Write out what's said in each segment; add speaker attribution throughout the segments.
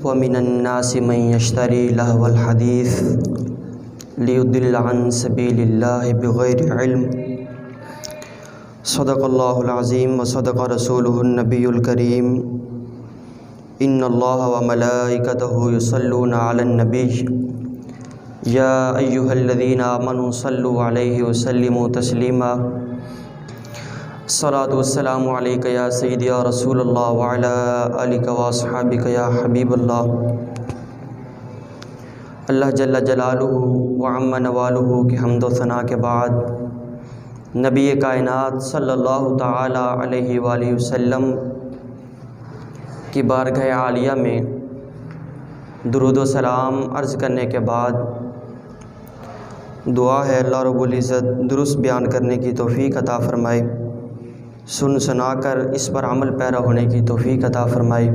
Speaker 1: ومن الناس من يشتري لهو الحديث ليضل عن سبيل الله بغير علم صدق الله العظيم وصدق رسوله النبي الكريم إن الله وملائكته يصلون على النبي يا أيها الذين آمنوا صلوا عليه وسلموا تسليما الصلاة والسلام عليك يا سيدي يا رسول الله وعلى آلك وأصحابك يا حبيب الله۔ اللہ جل جلالہ وعم نوالہ کی حمد و ثناء کے بعد نبی کائنات صلی اللہ تعالی علیہ وآلہ وسلم کی بارگاہ عالیہ میں درود و سلام عرض کرنے کے بعد دعا ہے اللہ رب العزت درست بیان کرنے کی توفیق عطا فرمائے، سن سنا کر اس پر عمل پیرا ہونے کی توفیق عطا فرمائے۔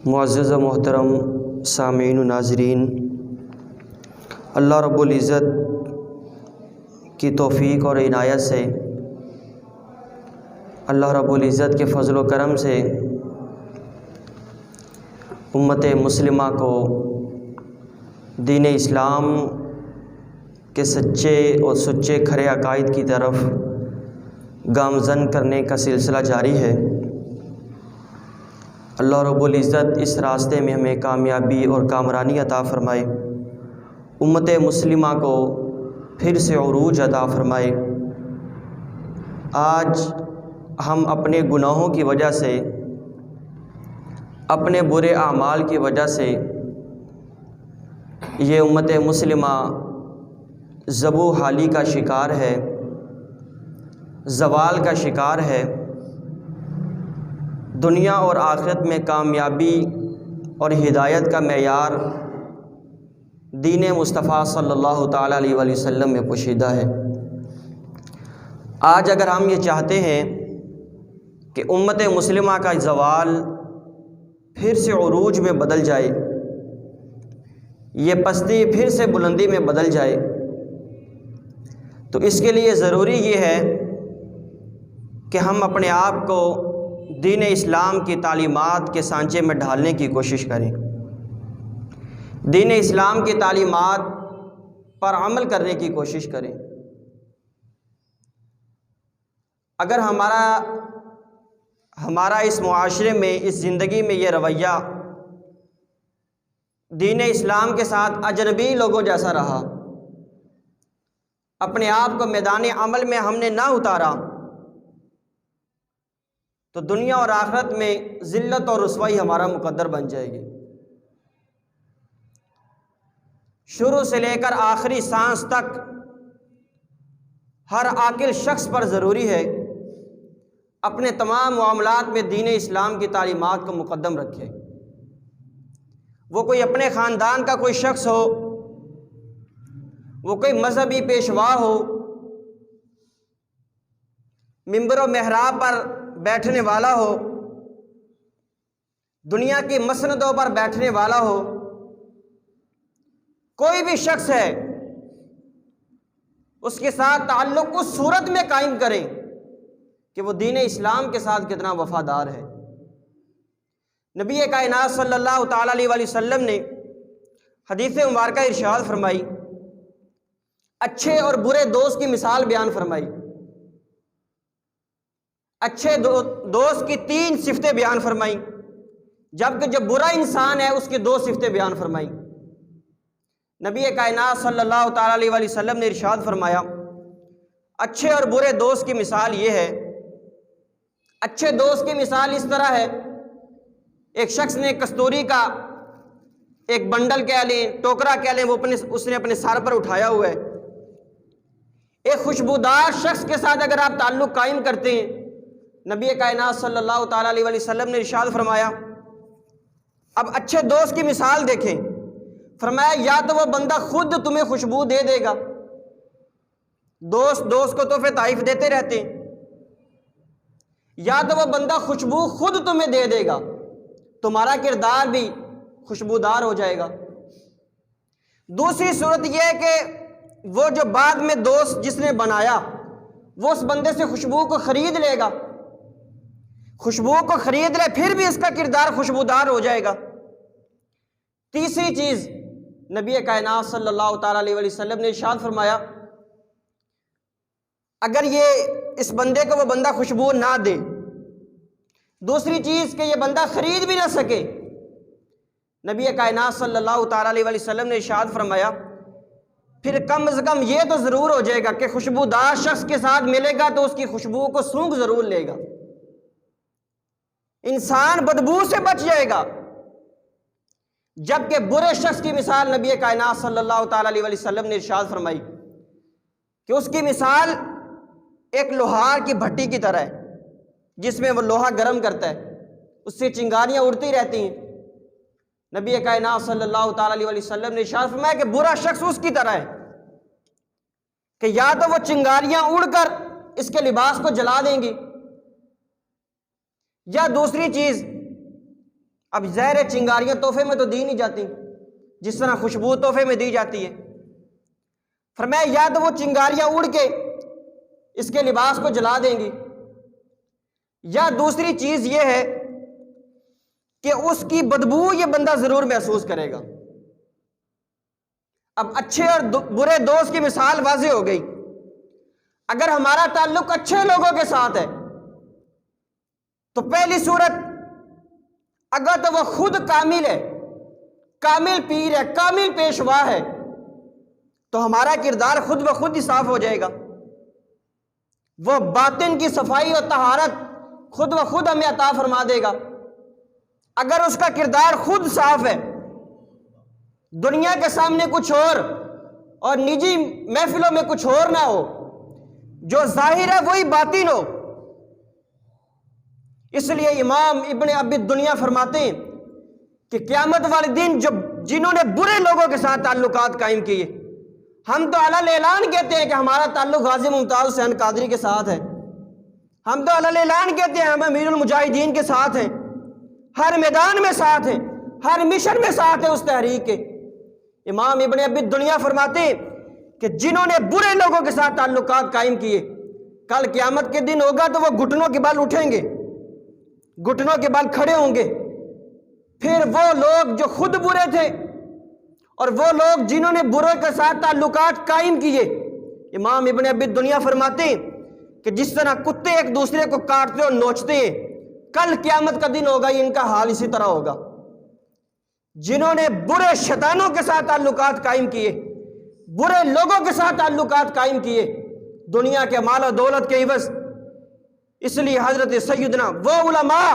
Speaker 1: معزز و محترم سامعین و ناظرین، اللہ رب العزت کی توفیق اور عنایت سے، اللہ رب العزت کے فضل و کرم سے امت مسلمہ کو دین اسلام کے سچے اور سچے کھرے عقائد کی طرف گامزن کرنے کا سلسلہ جاری ہے۔ اللہ رب العزت اس راستے میں ہمیں کامیابی اور کامرانی عطا فرمائے، امت مسلمہ کو پھر سے عروج عطا فرمائے۔ آج ہم اپنے گناہوں کی وجہ سے، اپنے برے اعمال کی وجہ سے یہ امت مسلمہ زبو حالی کا شکار ہے، زوال کا شکار ہے۔ دنیا اور آخرت میں کامیابی اور ہدایت کا معیار دین مصطفیٰ صلی اللہ تعالیٰ علیہ وآلہ وسلم میں پوشیدہ ہے۔ آج اگر ہم یہ چاہتے ہیں کہ امت مسلمہ کا زوال پھر سے عروج میں بدل جائے، یہ پستی پھر سے بلندی میں بدل جائے، تو اس کے لیے ضروری یہ ہے کہ ہم اپنے آپ کو دین اسلام کی تعلیمات کے سانچے میں ڈھالنے کی کوشش کریں، دین اسلام کی تعلیمات پر عمل کرنے کی کوشش کریں۔ اگر ہمارا اس معاشرے میں، اس زندگی میں یہ رویہ دین اسلام کے ساتھ اجنبی لوگوں جیسا رہا، اپنے آپ کو میدان عمل میں ہم نے نہ اتارا، تو دنیا اور آخرت میں ذلت اور رسوائی ہمارا مقدر بن جائے گی۔ شروع سے لے کر آخری سانس تک ہر عاقل شخص پر ضروری ہے اپنے تمام معاملات میں دین اسلام کی تعلیمات کو مقدم رکھے۔ وہ کوئی اپنے خاندان کا کوئی شخص ہو، وہ کوئی مذہبی پیشوا ہو، ممبر و محراب پر بیٹھنے والا ہو، دنیا کی مسندوں پر بیٹھنے والا ہو، کوئی بھی شخص ہے، اس کے ساتھ تعلق اس صورت میں قائم کریں کہ وہ دین اسلام کے ساتھ کتنا وفادار ہے۔ نبی کائنات صلی اللہ تعالیٰ علیہ وآلہ وسلم نے حدیث مبارکہ ارشاد فرمائی، اچھے اور برے دوست کی مثال بیان فرمائی، اچھے دوست کی 3 صفتیں بیان فرمائیں، جبکہ جو برا انسان ہے اس کی 2 صفتیں بیان فرمائیں۔ نبی کائنات صلی اللہ تعالیٰ علیہ وآلہ وسلم نے ارشاد فرمایا، اچھے اور برے دوست کی مثال یہ ہے، اچھے دوست کی مثال اس طرح ہے، ایک شخص نے کستوری کا ایک بنڈل کہہ لیں، ٹوکرا کہہ لیں، اس نے اپنے سر پر اٹھایا ہوا ہے۔ ایک خوشبودار شخص کے ساتھ اگر آپ تعلق قائم کرتے ہیں، نبی کائنات صلی اللہ تعالیٰ علیہ وآلہ وسلم نے ارشاد فرمایا، اب اچھے دوست کی مثال دیکھیں، فرمایا یا تو وہ بندہ خود تمہیں خوشبو دے دے گا، دوست کو تحفے تحائف دیتے رہتے ہیں، یا تو وہ بندہ خوشبو خود تمہیں دے دے گا، تمہارا کردار بھی خوشبودار ہو جائے گا۔ دوسری صورت یہ ہے کہ وہ جو بعد میں دوست جس نے بنایا وہ اس بندے سے خوشبو کو خرید لے گا، خوشبو کو خرید لے پھر بھی اس کا کردار خوشبودار ہو جائے گا۔ تیسری چیز نبی کائنات صلی اللہ تعالیٰ علیہ وسلم نے ارشاد فرمایا، اگر یہ اس بندے کو وہ بندہ خوشبو نہ دے، دوسری چیز کہ یہ بندہ خرید بھی نہ سکے، نبی کائنات صلی اللہ تعالیٰ علیہ وسلم نے ارشاد فرمایا پھر کم از کم یہ تو ضرور ہو جائے گا کہ خوشبودار شخص کے ساتھ ملے گا تو اس کی خوشبو کو سونگھ ضرور لے گا، انسان بدبو سے بچ جائے گا۔ جبکہ برے شخص کی مثال نبی کائنات صلی اللہ تعالیٰ علیہ وسلم نے ارشاد فرمائی کہ اس کی مثال ایک لوہار کی بھٹی کی طرح ہے جس میں وہ لوہا گرم کرتا ہے، اس سے چنگاریاں اڑتی رہتی ہیں۔ نبی کائنات صلی اللہ تعالیٰ علیہ وسلم نے ارشاد فرمایا کہ برا شخص اس کی طرح ہے کہ یا تو وہ چنگاریاں اڑ کر اس کے لباس کو جلا دیں گی، یا دوسری چیز، اب زہر چنگاریاں تحفے میں تو دی نہیں جاتی جس طرح خوشبو تحفے میں دی جاتی ہے، فرمایا یا تو وہ چنگاریاں اڑ کے اس کے لباس کو جلا دیں گی، یا دوسری چیز یہ ہے کہ اس کی بدبو یہ بندہ ضرور محسوس کرے گا۔ اب اچھے اور برے دوست کی مثال واضح ہو گئی۔ اگر ہمارا تعلق اچھے لوگوں کے ساتھ ہے تو پہلی صورت، اگر تو وہ خود کامل ہے، کامل پیر ہے، کامل پیشوا ہے، تو ہمارا کردار خود بخود ہی صاف ہو جائے گا، وہ باطن کی صفائی اور طہارت خود بخود ہمیں عطا فرما دے گا۔ اگر اس کا کردار خود صاف ہے، دنیا کے سامنے کچھ اور نجی محفلوں میں کچھ اور نہ ہو، جو ظاہر ہے وہی باطن ہو، اس لیے امام ابن ابی دنیا فرماتے ہیں کہ قیامت والے دن جنہوں نے برے لوگوں کے ساتھ تعلقات قائم کیے، ہم تو علی اعلان کہتے ہیں کہ ہمارا تعلق غازی ممتاز حسین قادری کے ساتھ ہے، ہم تو علی اعلان کہتے ہیں ہم امیر المجاہدین کے ساتھ ہیں، ہر میدان میں ساتھ ہیں، ہر مشن میں ساتھ ہیں اس تحریک کے۔ امام ابن ابی دنیا فرماتے ہیں کہ جنہوں نے برے لوگوں کے ساتھ تعلقات قائم کیے، کل قیامت کے دن ہوگا تو وہ گھٹنوں کے بل اٹھیں گے، گھٹنوں کے بل کھڑے ہوں گے۔ پھر وہ لوگ جو خود برے تھے اور وہ لوگ جنہوں نے برے کے ساتھ تعلقات قائم کیے، امام ابن ابی دنیا فرماتے ہیں کہ جس طرح کتے ایک دوسرے کو کاٹتے اور نوچتے ہیں، کل قیامت کا دن ہوگا ان کا حال اسی طرح ہوگا۔ جنہوں نے برے شیطانوں کے ساتھ تعلقات قائم کیے، برے لوگوں کے ساتھ تعلقات قائم کیے دنیا کے مال و دولت کے عوض، اس لیے حضرت سیدنا وہ علماء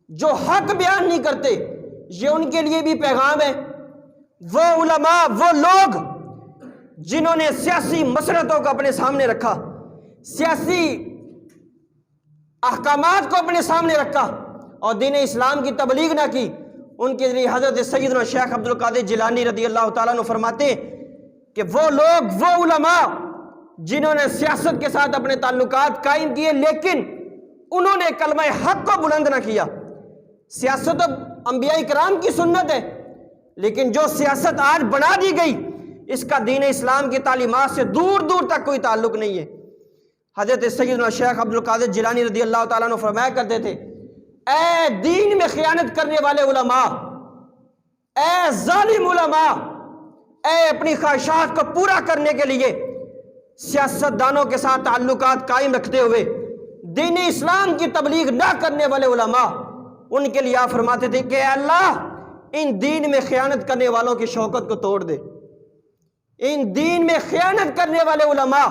Speaker 1: جو حق بیان نہیں کرتے، یہ ان کے لیے بھی پیغام ہے۔ وہ علماء، وہ لوگ جنہوں نے سیاسی مسلطوں کو اپنے سامنے رکھا، سیاسی احکامات کو اپنے سامنے رکھا اور دین اسلام کی تبلیغ نہ کی، ان کے لیے حضرت سیدنا شیخ عبد القادر جیلانی رضی اللہ تعالیٰ عنہ فرماتے ہیں کہ وہ لوگ، وہ علماء جنہوں نے سیاست کے ساتھ اپنے تعلقات قائم کیے لیکن انہوں نے کلمہ حق کو بلند نہ کیا۔ سیاست تو انبیاء کرام کی سنت ہے، لیکن جو سیاست آج بنا دی گئی اس کا دین اسلام کی تعلیمات سے دور دور تک کوئی تعلق نہیں ہے۔ حضرت سیدنا شیخ عبد القادر جیلانی رضی اللہ تعالیٰ عنہ فرمایا کرتے تھے، اے دین میں خیانت کرنے والے علماء، اے ظالم علماء، اے اپنی خواہشات کو پورا کرنے کے لیے سیاست دانوں کے ساتھ تعلقات قائم رکھتے ہوئے دین اسلام کی تبلیغ نہ کرنے والے علماء، ان کے لیے آپ فرماتے تھے کہ اے اللہ ان دین میں خیانت کرنے والوں کی شوکت کو توڑ دے۔ ان دین میں خیانت کرنے والے علماء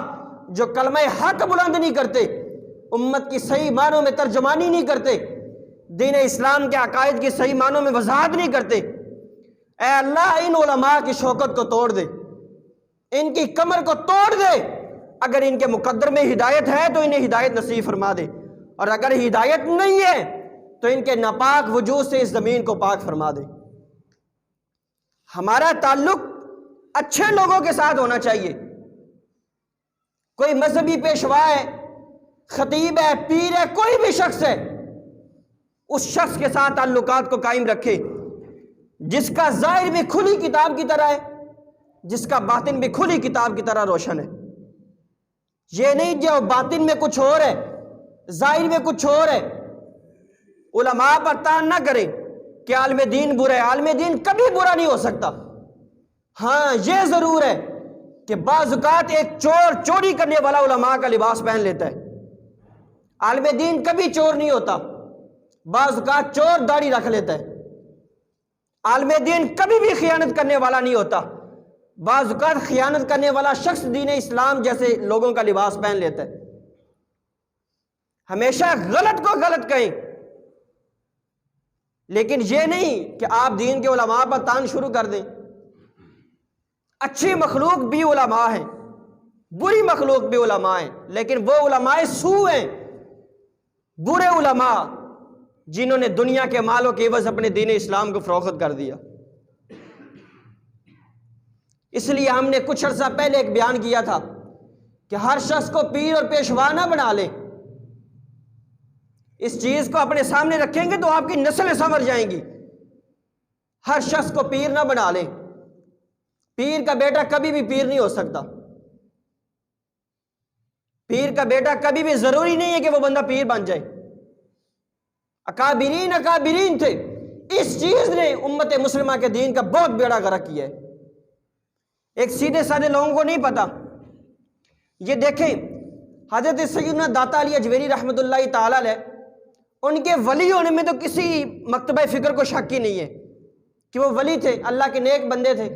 Speaker 1: جو کلمہ حق بلند نہیں کرتے، امت کی صحیح معنوں میں ترجمانی نہیں کرتے، دین اسلام کے عقائد کی صحیح معنوں میں وضاحت نہیں کرتے، اے اللہ ان علماء کی شوکت کو توڑ دے، ان کی کمر کو توڑ دے۔ اگر ان کے مقدر میں ہدایت ہے تو انہیں ہدایت نصیب فرما دے، اور اگر ہدایت نہیں ہے تو ان کے ناپاک وجود سے اس زمین کو پاک فرما دے۔ ہمارا تعلق اچھے لوگوں کے ساتھ ہونا چاہیے۔ کوئی مذہبی پیشوا ہے، خطیب ہے، پیر ہے، کوئی بھی شخص ہے، اس شخص کے ساتھ تعلقات کو قائم رکھے جس کا ظاہر بھی کھلی کتاب کی طرح ہے، جس کا باطن بھی کھلی کتاب کی طرح روشن ہے۔ یہ نہیں جو باطن میں کچھ اور ہے، ظاہر میں کچھ اور ہے، علماء پر تان نہ کریں کہ عالم دین برا ہے، عالم دین کبھی برا نہیں ہو سکتا۔ ہاں یہ ضرور ہے کہ بعض اوقات ایک چور چوری کرنے والا علماء کا لباس پہن لیتا ہے، عالم دین کبھی چور نہیں ہوتا۔ بعض اوقات چور داڑھی رکھ لیتا ہے، عالم دین کبھی بھی خیانت کرنے والا نہیں ہوتا۔ بعض اوقات خیانت کرنے والا شخص دین اسلام جیسے لوگوں کا لباس پہن لیتا ہے۔ ہمیشہ غلط کو غلط کہیں، لیکن یہ نہیں کہ آپ دین کے علماء پر تان شروع کر دیں۔ اچھی مخلوق بھی علماء ہیں، بری مخلوق بھی علماء ہیں، لیکن وہ علماء سوء ہیں، برے علماء جنہوں نے دنیا کے مالوں کے عوض اپنے دین اسلام کو فروخت کر دیا۔ اس لیے ہم نے کچھ عرصہ پہلے ایک بیان کیا تھا کہ ہر شخص کو پیر اور پیشوا نہ بنا لیں۔ اس چیز کو اپنے سامنے رکھیں گے تو آپ کی نسلیں سنور جائیں گی۔ ہر شخص کو پیر نہ بنا لیں، پیر کا بیٹا کبھی بھی پیر نہیں ہو سکتا، پیر کا بیٹا کبھی بھی ضروری نہیں ہے کہ وہ بندہ پیر بن جائے۔ اکابرین تھے، اس چیز نے امت مسلمہ کے دین کا بہت بیڑا غرق کیا ہے۔ ایک سیدھے سادے لوگوں کو نہیں پتا۔ یہ دیکھیں حضرت سیدنا داتا علی اجویری رحمۃ اللہ تعالی علیہ، ان کے ولی ہونے میں تو کسی مکتبہ فکر کو شک ہی نہیں ہے کہ وہ ولی تھے، اللہ کے نیک بندے تھے،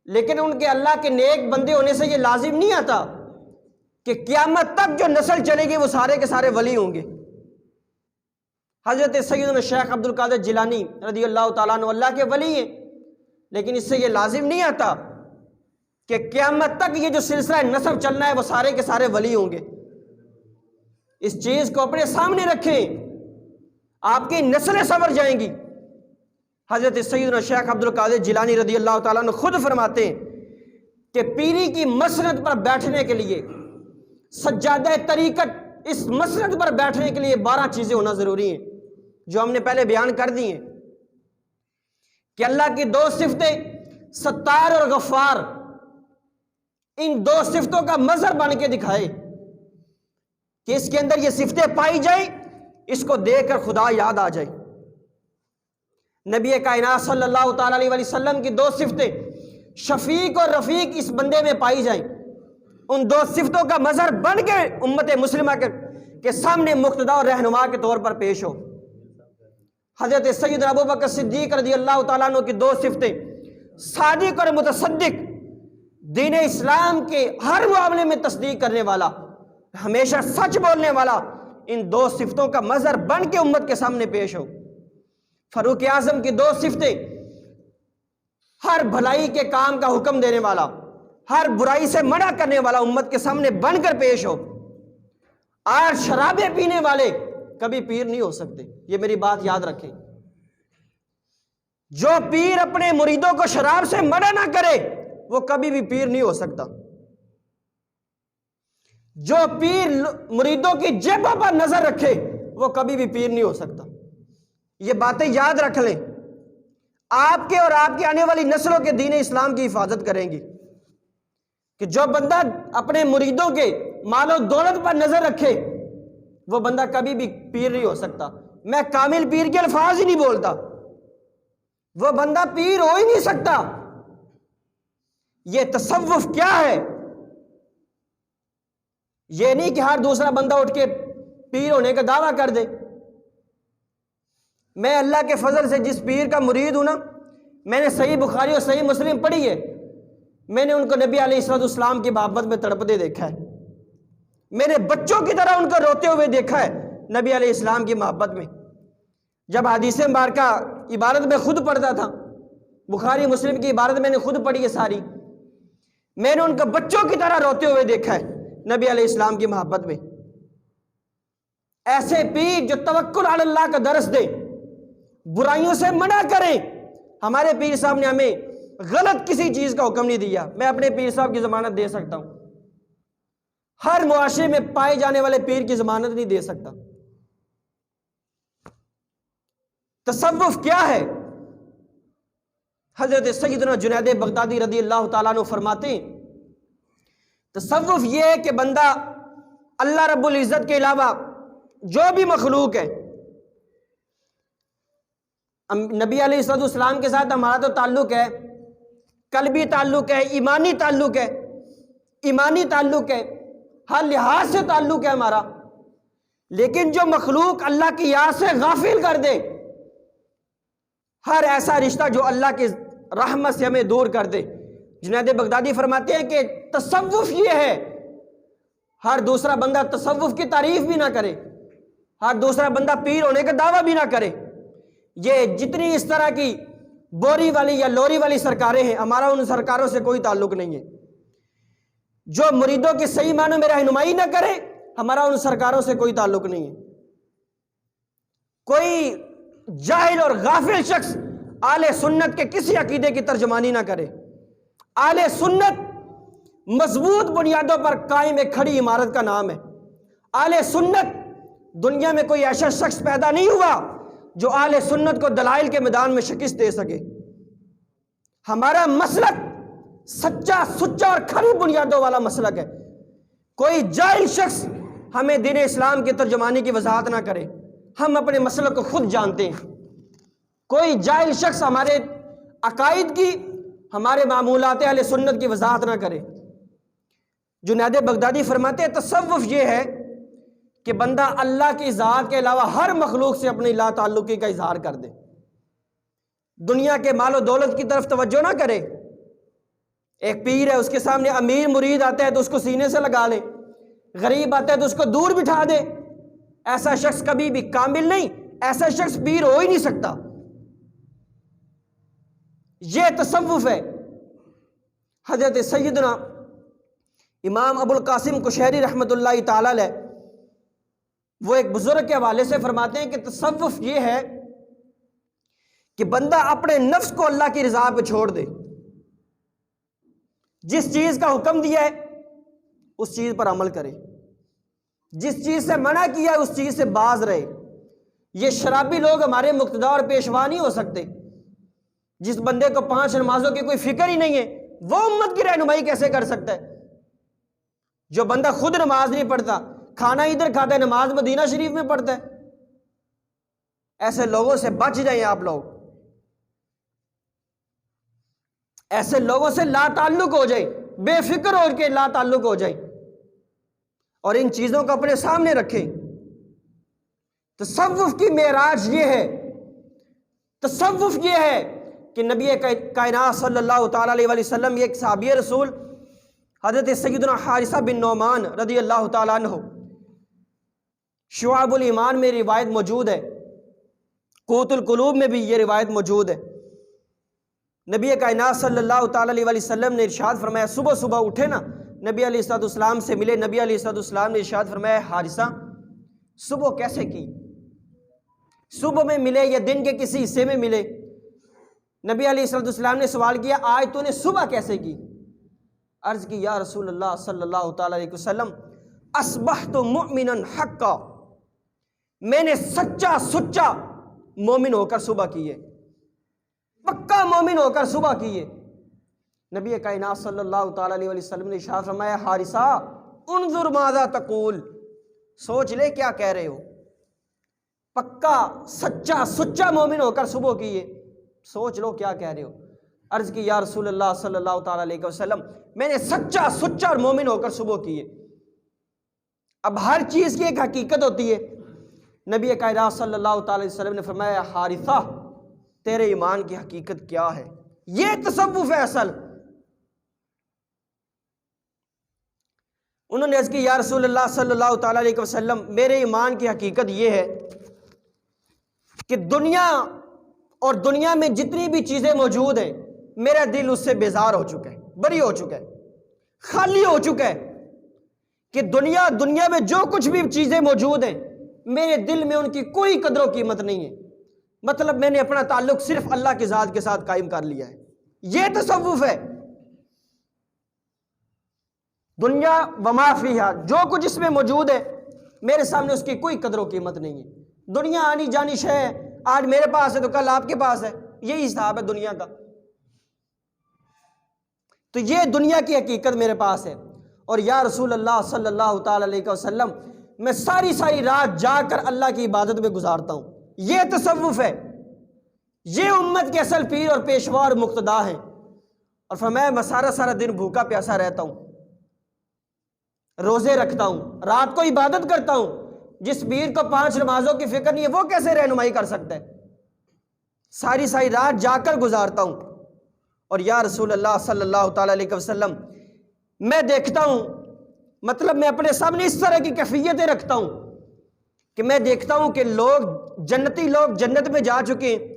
Speaker 1: لیکن ان کے اللہ کے نیک بندے ہونے سے یہ لازم نہیں آتا کہ قیامت تک جو نسل چلے گی وہ سارے کے سارے ولی ہوں گے۔ حضرت سیدنا شیخ عبد القادر جیلانی رضی اللہ تعالیٰ عنہ اللہ کے ولی ہیں، لیکن اس سے یہ لازم نہیں آتا کہ قیامت تک یہ جو سلسلہ نسب چلنا ہے وہ سارے کے سارے ولی ہوں گے۔ اس چیز کو اپنے سامنے رکھیں، آپ کی نسلیں سنور جائیں گی۔ حضرت سیدنا شیخ عبد القادر جیلانی رضی اللہ تعالیٰ عنہ خود فرماتے ہیں کہ پیری کی مسند پر بیٹھنے کے لیے، سجادہ طریقت، اس مسند پر بیٹھنے کے لیے 12 چیزیں ہونا ضروری ہیں، جو ہم نے پہلے بیان کر دی ہیں کہ اللہ کی 2 صفتیں ستار اور غفار، ان 2 صفتوں کا مظہر بن کے دکھائے کہ اس کے اندر یہ صفتیں پائی جائیں، اس کو دیکھ کر خدا یاد آ جائے۔ نبی کائنات صلی اللہ تعالیٰ علیہ وسلم کی 2 صفتیں شفیق اور رفیق اس بندے میں پائی جائیں، ان 2 صفتوں کا مظہر بن کے امت مسلمہ کے سامنے مقتدا اور رہنما کے طور پر پیش ہو۔ حضرت سیدنا ابوبکر صدیق رضی اللہ تعالیٰ عنہ کی 2 صفتیں صادق اور متصدق، دین اسلام کے ہر معاملے میں تصدیق کرنے والا، ہمیشہ سچ بولنے والا، ان 2 صفتوں کا مظہر بن کے امت کے سامنے پیش ہو۔ فاروق اعظم کی 2 صفتیں ہر بھلائی کے کام کا حکم دینے والا، ہر برائی سے منع کرنے والا امت کے سامنے بن کر پیش ہو۔ اور شرابیں پینے والے کبھی پیر نہیں ہو سکتے، یہ میری بات یاد رکھیں۔ جو پیر اپنے مریدوں کو شراب سے منع نہ کرے وہ کبھی بھی پیر نہیں ہو سکتا۔ جو پیر مریدوں کی جیبوں پر نظر رکھے وہ کبھی بھی پیر نہیں ہو سکتا۔ یہ باتیں یاد رکھ لیں، آپ کے اور آپ کی آنے والی نسلوں کے دین اسلام کی حفاظت کریں گی کہ جو بندہ اپنے مریدوں کے مال و دولت پر نظر رکھے وہ بندہ کبھی بھی پیر نہیں ہو سکتا۔ میں کامل پیر کے الفاظ ہی نہیں بولتا، وہ بندہ پیر ہو ہی نہیں سکتا۔ یہ تصوف کیا ہے؟ یہ نہیں کہ ہر دوسرا بندہ اٹھ کے پیر ہونے کا دعویٰ کر دے۔ میں اللہ کے فضل سے جس پیر کا مرید ہوں نا، میں نے صحیح بخاری اور صحیح مسلم پڑھی ہے، میں نے ان کو نبی علیہ الصلوۃ والسلام کی محبت میں تڑپتے دیکھا ہے، میں نے بچوں کی طرح ان کو روتے ہوئے دیکھا ہے نبی علیہ السلام کی محبت میں۔ جب حدیث مبارکہ عبارت میں خود پڑھتا تھا، بخاری مسلم کی عبارت میں نے خود پڑھی ہے ساری، میں نے ان کو بچوں کی طرح روتے ہوئے دیکھا ہے نبی علیہ السلام کی محبت میں۔ ایسے پیر جو توکل علی اللہ کا درس دیں، برائیوں سے منع کریں۔ ہمارے پیر صاحب نے ہمیں غلط کسی چیز کا حکم نہیں دیا۔ میں اپنے پیر صاحب کی ضمانت دے سکتا ہوں، ہر معاشرے میں پائے جانے والے پیر کی ضمانت نہیں دے سکتا۔ تصوف کیا ہے؟ حضرت سیدنا جنید بغدادی رضی اللہ تعالیٰ عنہ فرماتے ہیں تصوف یہ ہے کہ بندہ اللہ رب العزت کے علاوہ جو بھی مخلوق ہے نبی علیہ السلام کے ساتھ ہمارا تو تعلق ہے، قلبی تعلق ہے، ایمانی تعلق ہے، ایمانی تعلق ہے، ہر لحاظ سے تعلق ہے ہمارا، لیکن جو مخلوق اللہ کی یاد سے غافل کر دے، ہر ایسا رشتہ جو اللہ کی رحمت سے ہمیں دور کر دے، جنید بغدادی فرماتے ہیں کہ تصوف یہ ہے، ہر دوسرا بندہ تصوف کی تعریف بھی نہ کرے، ہر دوسرا بندہ پیر ہونے کا دعویٰ بھی نہ کرے، یہ جتنی اس طرح کی بوری والی یا لوری والی سرکاریں ہیں، ہمارا ان سرکاروں سے کوئی تعلق نہیں ہے۔ جو مریدوں کے صحیح معنوں میں رہنمائی نہ کرے، ہمارا ان سرکاروں سے کوئی تعلق نہیں ہے۔ کوئی جاہل اور غافل شخص اہل سنت کے کسی عقیدے کی ترجمانی نہ کرے۔ اہل سنت مضبوط بنیادوں پر قائم ایک کھڑی عمارت کا نام ہے۔ اہل سنت، دنیا میں کوئی ایسا شخص پیدا نہیں ہوا جو اہل سنت کو دلائل کے میدان میں شکست دے سکے۔ ہمارا مسلک سچا، سچا اور کھری بنیادوں والا مسلک ہے۔ کوئی جاہل شخص ہمیں دین اسلام کی ترجمانی کی وضاحت نہ کرے، ہم اپنے مسلک کو خود جانتے ہیں۔ کوئی جاہل شخص ہمارے عقائد کی، ہمارے معمولات اہل سنت کی وضاحت نہ کرے۔ جنید بغدادی فرماتے ہیں تصوف یہ ہے کہ بندہ اللہ کی ذات کے علاوہ ہر مخلوق سے اپنی لا تعلقی کا اظہار کر دے، دنیا کے مال و دولت کی طرف توجہ نہ کرے۔ ایک پیر ہے، اس کے سامنے امیر مرید آتا ہے تو اس کو سینے سے لگا لے، غریب آتا ہے تو اس کو دور بٹھا دے۔ ایسا شخص کبھی بھی کامل نہیں، ایسا شخص پیر ہو ہی نہیں سکتا۔ یہ تصوف ہے۔ حضرت سیدنا امام ابو القاسم قشیری رحمۃ اللہ تعالی علیہ، وہ ایک بزرگ کے حوالے سے فرماتے ہیں کہ تصوف یہ ہے کہ بندہ اپنے نفس کو اللہ کی رضا پہ چھوڑ دے، جس چیز کا حکم دیا ہے اس چیز پر عمل کرے، جس چیز سے منع کیا ہے اس چیز سے باز رہے۔ یہ شرابی لوگ ہمارے مقتدا اور پیشوا نہیں ہو سکتے۔ جس بندے کو 5 نمازوں کی کوئی فکر ہی نہیں ہے، وہ امت کی رہنمائی کیسے کر سکتا ہے؟ جو بندہ خود نماز نہیں پڑھتا، کھانا ادھر کھاتا ہے، نماز مدینہ شریف میں پڑھتا ہے، ایسے لوگوں سے بچ جائیں آپ لوگ۔ ایسے لوگوں سے لا تعلق ہو جائیں، بے فکر ہو کے لا تعلق ہو جائیں، اور ان چیزوں کو اپنے سامنے رکھیں۔ تصوف کی معراج یہ ہے، تصوف یہ ہے کہ نبی کائنات صلی اللہ تعالیٰ علیہ وسلم، ایک صحابی رسول حضرت سیدنا حارثہ بن نعمان رضی اللہ تعالیٰ عنہ، شعب الایمان میں روایت موجود ہے، قوت القلوب میں بھی یہ روایت موجود ہے۔ نبی کائنات صلی اللہ تعالیٰ علیہ وسلم نے ارشاد فرمایا، صبح صبح اٹھے نا، نبی علیہ السلام سے ملے، نبی علیہ السلام نے ارشاد فرمایا، حارثہ صبح کیسے کی؟ صبح میں ملے یا دن کے کسی حصے میں ملے؟ نبی علیہ السلام نے سوال کیا، آج تو نے صبح کیسے کی؟ عرض کی، یا رسول اللہ صلی اللہ تعالیٰ علیہ وسلم، اصبحت مؤمنا حقا، میں نے سچا سچا مومن ہو کر صبح کی ہے، پکا مومن ہو کر صبح کی ہے۔ نبی کائنات صلی اللہ تعالیٰ علیہ وسلم نے ارشاد فرمایا، حارثہ انظر ماذا تقول، سوچ لے کیا کہہ رہے ہو، پکا سچا سچا مومن ہو کر صبح کی ہے، سوچ لو کیا کہہ رہے ہو۔ عرض کی، یا رسول اللہ صلی اللہ تعالیٰ علیہ وسلم، میں نے سچا سچا اور مومن ہو کر صبح کی ہے۔ اب ہر چیز کی ایک حقیقت ہوتی ہے۔ نبی کائنات صلی اللہ تعالیٰ علیہ وسلم نے فرمایا، حارثہ تیرے ایمان کی حقیقت کیا ہے؟ یہ تصوف ہے اصل۔ انہوں نے عرض کی، یا رسول اللہ صلی اللہ تعالیٰ علیہ وسلم، میرے ایمان کی حقیقت یہ ہے کہ دنیا اور دنیا میں جتنی بھی چیزیں موجود ہیں، میرا دل اس سے بیزار ہو چکا ہے، بری ہو چکا ہے، خالی ہو چکا ہے، کہ دنیا میں جو کچھ بھی چیزیں موجود ہیں، میرے دل میں ان کی کوئی قدر و قیمت نہیں ہے۔ مطلب میں نے اپنا تعلق صرف اللہ کی ذات کے ساتھ قائم کر لیا ہے۔ یہ تصوف ہے۔ دنیا وما فیہا، جو کچھ اس میں موجود ہے، میرے سامنے اس کی کوئی قدر و قیمت نہیں ہے۔ دنیا آنی جانی شے ہے، آج میرے پاس ہے تو کل آپ کے پاس ہے، یہی حساب ہے دنیا کا۔ تو یہ دنیا کی حقیقت میرے پاس ہے، اور یا رسول اللہ صلی اللہ تعالی علیہ وسلم، میں ساری رات جا کر اللہ کی عبادت میں گزارتا ہوں۔ یہ تصوف ہے یہ امت کے اصل پیر اور پیشوا اور مقتدا ہیں۔ اور فرمایا میں سارا دن بھوکا پیاسا رہتا ہوں، روزے رکھتا ہوں، رات کو عبادت کرتا ہوں۔ جس پیر کو 5 نمازوں کی فکر نہیں ہے وہ کیسے رہنمائی کر سکتا ہے؟ ساری رات جا کر گزارتا ہوں۔ اور یا رسول اللہ صلی اللہ تعالیٰ علیہ وسلم، میں دیکھتا ہوں، مطلب میں اپنے سامنے اس طرح کی کیفیتیں رکھتا ہوں کہ میں دیکھتا ہوں کہ جنتی لوگ جنت میں جا چکے ہیں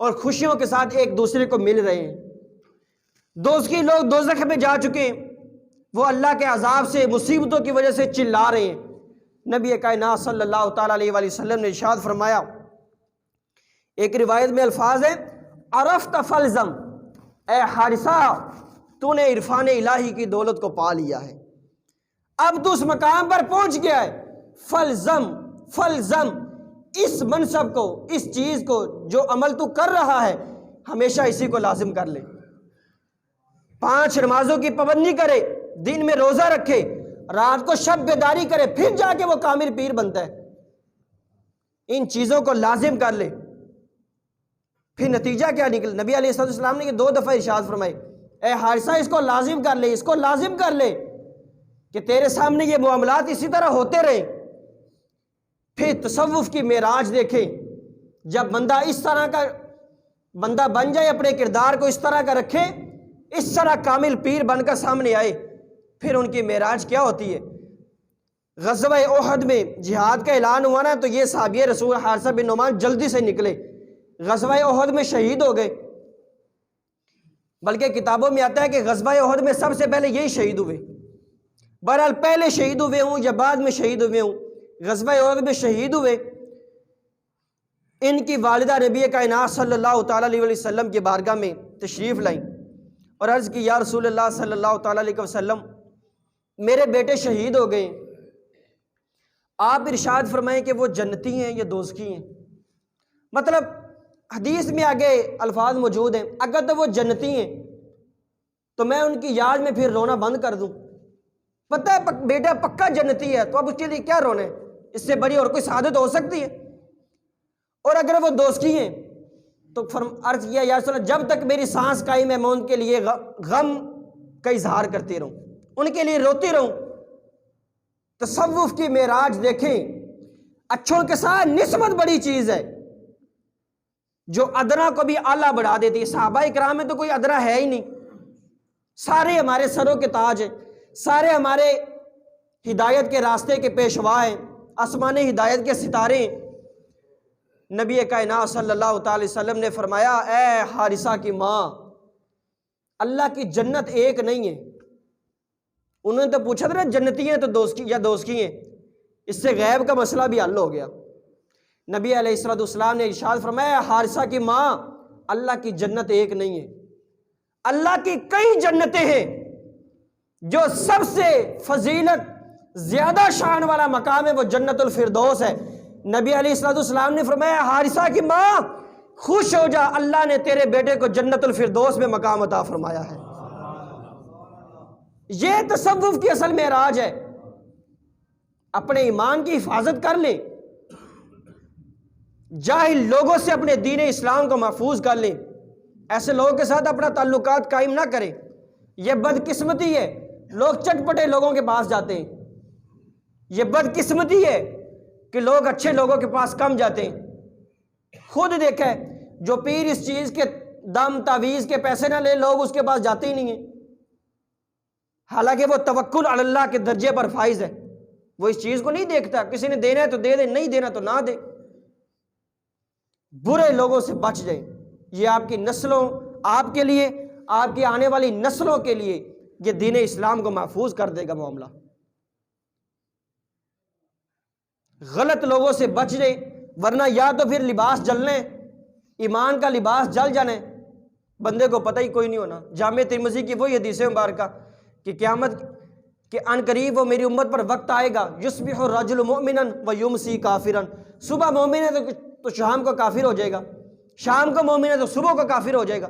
Speaker 1: اور خوشیوں کے ساتھ ایک دوسرے کو مل رہے ہیں، دوزخی لوگ دوزخ میں جا چکے ہیں، وہ اللہ کے عذاب سے، مصیبتوں کی وجہ سے چلا رہے ہیں۔ نبی کائنات صلی اللہ تعالیٰ علیہ وآلہ وسلم نے ارشاد فرمایا، ایک روایت میں الفاظ ہیں، عرفت فلزم، اے حارثہ تو نے عرفان الہی کی دولت کو پا لیا ہے، اب تو اس مقام پر پہنچ گیا ہے، فلزم اس منصب کو، اس چیز کو، جو عمل تو کر رہا ہے ہمیشہ اسی کو لازم کر لے۔ 5 نمازوں کی پابندی کرے، دن میں روزہ رکھے، رات کو شب بیداری کرے، پھر جا کے وہ کامل پیر بنتا ہے۔ ان چیزوں کو لازم کر لے، پھر نتیجہ کیا نکل؟ نبی علیہ السلام نے یہ 2 دفعہ ارشاد فرمائے، اے حارثہ اس کو لازم کر لے، اس کو لازم کر لے کہ تیرے سامنے یہ معاملات اسی طرح ہوتے رہے۔ پھر تصوف کی معراج دیکھیں، جب بندہ اس طرح کا بندہ بن جائے، اپنے کردار کو اس طرح کا رکھے، اس طرح کامل پیر بن کر سامنے آئے، پھر ان کی معراج کیا ہوتی ہے؟ غزوہ احد میں جہاد کا اعلان ہوا نا، تو یہ صحابی رسول حارثہ بن نعمان جلدی سے نکلے، غزوہ احد میں شہید ہو گئے۔ بلکہ کتابوں میں آتا ہے کہ غزوہ احد میں سب سے پہلے یہی شہید ہوئے۔ بہرحال پہلے شہید ہوئے ہوں یا بعد میں شہید ہوئے ہوں، غزوہ احد میں شہید ہوئے۔ ان کی والدہ نبی کائنات صلی اللہ تعالیٰ علیہ وسلم کی بارگاہ میں تشریف لائیں اور عرض کی، یا رسول اللہ صلی اللہ تعالیٰ علیہ وسلم، میرے بیٹے شہید ہو گئے، آپ ارشاد فرمائیں کہ وہ جنتی ہیں یا دوزخی ہیں؟ مطلب حدیث میں آگے الفاظ موجود ہیں، اگر تو وہ جنتی ہیں تو میں ان کی یاد میں پھر رونا بند کر دوں؟ پتہ ہے بیٹا پکا جنتی ہے تو اب اس کے لیے کیا رونا ہے؟ اس سے بڑی اور کوئی سعادت ہو سکتی ہے؟ اور اگر وہ دوزخی ہیں تو عرض کیا، یا رسول اللہ، جب تک میری سانس قائم ہے میں ان کے لیے غم کا اظہار کرتے رہوں، ان کے لیے روتی رہوں۔ تصوف کی معراج دیکھیں، اچھوں کے ساتھ نسبت بڑی چیز ہے جو ادنا کو بھی اعلیٰ بڑھا دیتی ہے۔ صحابہ کرام میں تو کوئی ادنا ہے ہی نہیں، سارے ہمارے سروں کے تاج ہیں، سارے ہمارے ہدایت کے راستے کے پیشوا ہیں، آسمان ہدایت کے ستارے ہیں۔ نبی کائنات صلی اللہ تعالی وسلم نے فرمایا، اے حارثہ کی ماں، اللہ کی جنت ایک نہیں ہے۔ انہوں نے تو پوچھا تھا نا جنتی ہیں تو دوزخی ہیں، اس سے غیب کا مسئلہ بھی حل ہو گیا۔ نبی علیہ السلام نے ارشاد فرمایا، حارثہ کی ماں، اللہ کی جنت ایک نہیں ہے، اللہ کی کئی جنتیں ہیں، جو سب سے فضیلت زیادہ شان والا مقام ہے وہ جنت الفردوس ہے۔ نبی علیہ السلام نے فرمایا، حارثہ کی ماں خوش ہو جا، اللہ نے تیرے بیٹے کو جنت الفردوس میں مقام عطا فرمایا ہے۔ یہ تصوف کی اصل معراج ہے۔ اپنے ایمان کی حفاظت کر لیں، جاہل لوگوں سے اپنے دین اسلام کو محفوظ کر لیں، ایسے لوگوں کے ساتھ اپنا تعلقات قائم نہ کریں۔ یہ بدقسمتی ہے، لوگ چٹپٹے لوگوں کے پاس جاتے ہیں، یہ بدقسمتی ہے کہ لوگ اچھے لوگوں کے پاس کم جاتے ہیں۔ خود دیکھیں، جو پیر اس چیز کے دم تعویذ کے پیسے نہ لے، لوگ اس کے پاس جاتے ہی نہیں ہیں، حالانکہ وہ توکل علی اللہ کے درجے پر فائز ہے۔ وہ اس چیز کو نہیں دیکھتا، کسی نے دینا ہے تو دے دے، نہیں دینا تو نہ دے۔ برے لوگوں سے بچ جائیں، یہ آپ کی نسلوں، آپ کے لیے، آپ کی آنے والی نسلوں کے لیے یہ دین اسلام کو محفوظ کر دے گا معاملہ۔ غلط لوگوں سے بچ جائیں، ورنہ یا تو پھر لباس جلنے، ایمان کا لباس جل جانے، بندے کو پتہ ہی کوئی نہیں ہونا۔ جامع ترمذی کی وہی حدیث مبارکہ کہ قیامت کہ ان قریب وہ میری امت پر وقت آئے گا، یصبح الرجل مؤمنا ویمسی کافرا، صبح مومن ہے تو شام کو کافر ہو جائے گا، شام کو مومن ہے تو صبح کو کافر ہو جائے گا۔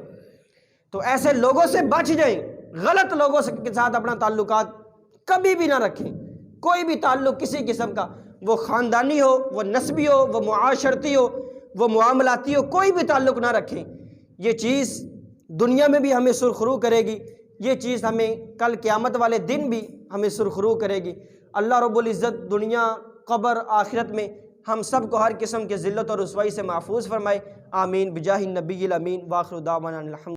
Speaker 1: تو ایسے لوگوں سے بچ جائیں، غلط لوگوں کے ساتھ اپنا تعلقات کبھی بھی نہ رکھیں۔ کوئی بھی تعلق کسی قسم کا، وہ خاندانی ہو، وہ نسبی ہو، وہ معاشرتی ہو، وہ معاملاتی ہو، کوئی بھی تعلق نہ رکھیں، یہ چیز دنیا میں بھی ہمیں سرخرو کرے گی، یہ چیز ہمیں کل قیامت والے دن بھی ہمیں سرخرو کرے گی۔ اللہ رب العزت دنیا، قبر، آخرت میں ہم سب کو ہر قسم کے ذلت اور رسوائی سے محفوظ فرمائے، آمین بجاہ النبی الامین، وآخر دعوانا الحمد